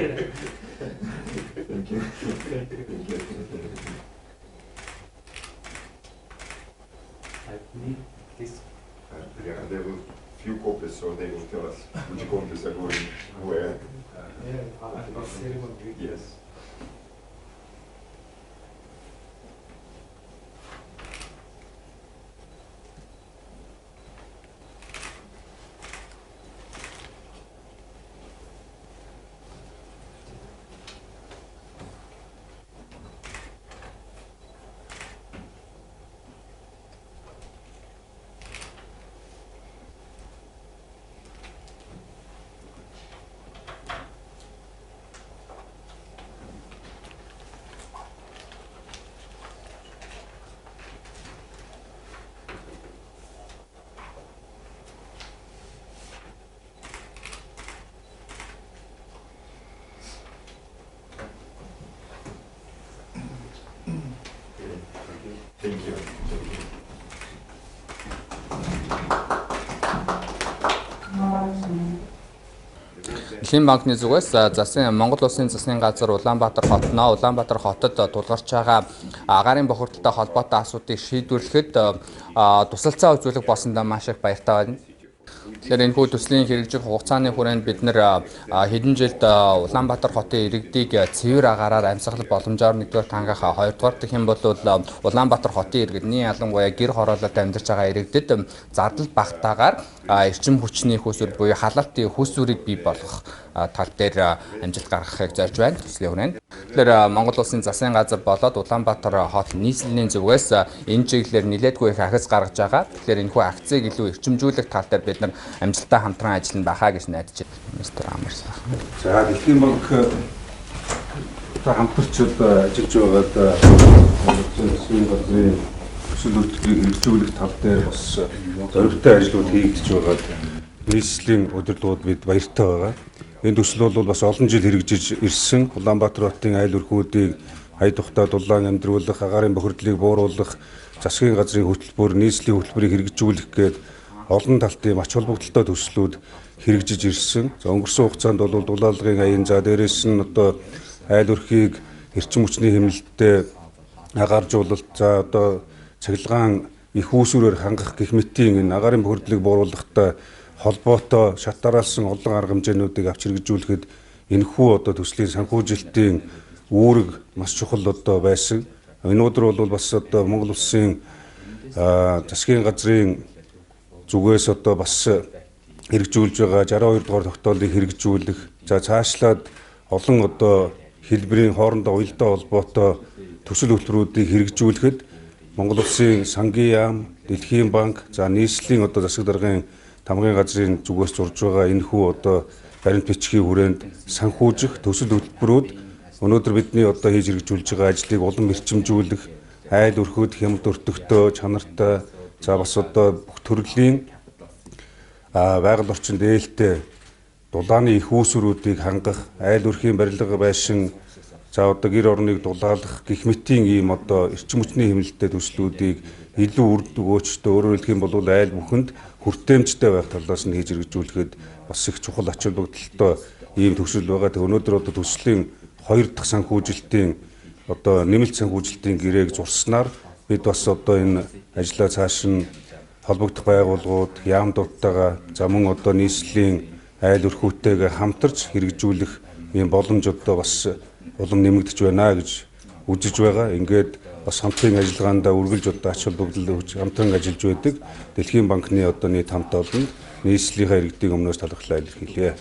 I need this. Yeah, there were few copies, so they will tell us which copies are going where. Yes. Thank you. Элхийн банкны зүгээс Монгол Улсын засгийн газар Улаанбаатар хотноо Улаанбаатар хотод тулгарч байгаа агаарын бохирдолтой холбоотой асуудыг шийдвэрлэхэд тусалцаа үзүүлэх болсондоо маш их баяртай байна. Тэгэхээр энэхүү төслийн хэрэгжих хугацааны хүрээнд бид нэр хэдэн жилд Улаанбаатар хотын иргэдийг цэвэр агаараар амьсгал боломжоор нэгдүгээр хангах, хоёрдугаар гэх юм бол Улаанбаатар хотын иргэдний ялангуяа гэр хороололд амьдарч байгаа иргэдэд зардал багтаагаар эрчим хүчний хөсвөр буюу халаалтын хөсвөрийг бий болгох тал дээр амжилт гаргахыг зорж байна. Төслийн хүрээнд. Тэгэхээр Монгол Улсын засгийн газар болоод Улаанбаатар хот нийслэлийн зүгээс энэ чиглэлээр нэлээдгүй их ахиц гаргаж байгаа. Тэгэхээр энэхүү акцийг илүү эрчимжүүлэх тал дээр бид нар амжилттай хамтран ажиллана байхаа гэж найдаж байна. Мистер Амар сайхан. За Дэлхийн банк хамтарч ажиллаж байгаад засгийн газрын төсөл үйлдвэрийг хэрэгжүүлэх тал дээр бас зоригтой ажлууд хийгдэж байгаад нийслэлийн удирдлагууд бид баяртай байгаа. Энэ төсөл бол бас олон жил хэрэгжиж ирсэн Улаанбаатар хотын айл өрхүүдийг хай тухтай дулаан амьдруулах, агаарын бохирдлыг бууруулах, засгийн газрын хөтөлбөр, нийслэлийн хөтөлбөрийг хэрэгжүүлэх гээд олон талын ач холбогдолтой төслүүд хэрэгжиж ирсэн. За өнгөрсөн хугацаанд бол дулаалгын аян, за дээрээс нь одоо айл өрхийг эрчим хүчний хэмнэлттэй агааржуулалт, за одоо цахилгаан их үүсвэрээр хангах гэх мэтийн энэ агаарын бохирдлыг бууруулахтай холбоотой шат дараалсан олон арга хэмжээнүүдийг авч хэрэгжүүлэхэд энэхүү одоо төслийн санхүүжилтийн үүрэг маш чухал одоо байсан. Энэ өдөр бол бас одоо Монгол Улсын засгийн газрын зүгээс одоо бас хэрэгжүүлж байгаа 62 дугаар тогтоолыг хэрэгжүүлэх, за цаашлаад олон одоо хэлбэрийн хоорондоо уялдаа холбоотой төсөл хөтөлбөрүүдийг хэрэгжүүлэхэд Монгол Улсын сангийн яам, Дэлхийн банк, за нийслэлийн одоо засаг даргын тамгын газрын зүгээс зурж байгаа энэхүү одоо баримт бичгийн хүрээнд санхүүжих төсөл хөтөлбөрүүд өнөөдөр бидний одоо хийж хэрэгжүүлж байгаа ажлыг улам эрчимжүүлэх, айл өрхөд хямд өртөгтэй, чанартай, за бас одоо бүх төрлийн байгаль орчинд ээлтэй дулааны их үүсвэрүүдийг хангах, айл өрхийн барилга байшин, за одоо гэр орныг дулаалгах гэх мэтийн ийм одоо эрчим хүчний хэмнэлттэй төслүүдийг илүү үр өгөөчтэй, өөрөөр хэлэх юм бол айл бүхэнд хүртээмжтэй байх талаас нь хийж хэрэгжүүлэхэд бас их чухал ач холбогдолтой ийм төсөл байгаа. Тэг өнөөдөр одоо төслийн 2 дахь санхүүжилтийн одоо нэмэлт санхүүжилтийн гэрээг зурснаар бид бас одоо энэ ажлаа цааш нь холбогдох байгууллагууд, яамдуудтайгаа, за мөн одоо нийслэлийн айл өрхүүтэйгээ хамтарч хэрэгжүүлэх ийм боломж одоо бас улам нэмэгдэж байна гэж үзэж байгаа. Ингээд бас хамтын ажиллагаандаа үргэлж одоо ач холбогдол өгч хамтран ажиллаж байдаг Дэлхийн банкны одоо нийт хамт олон нийслэлийнхаа иргэдийн өмнөөс талархлаа илэрхийлье.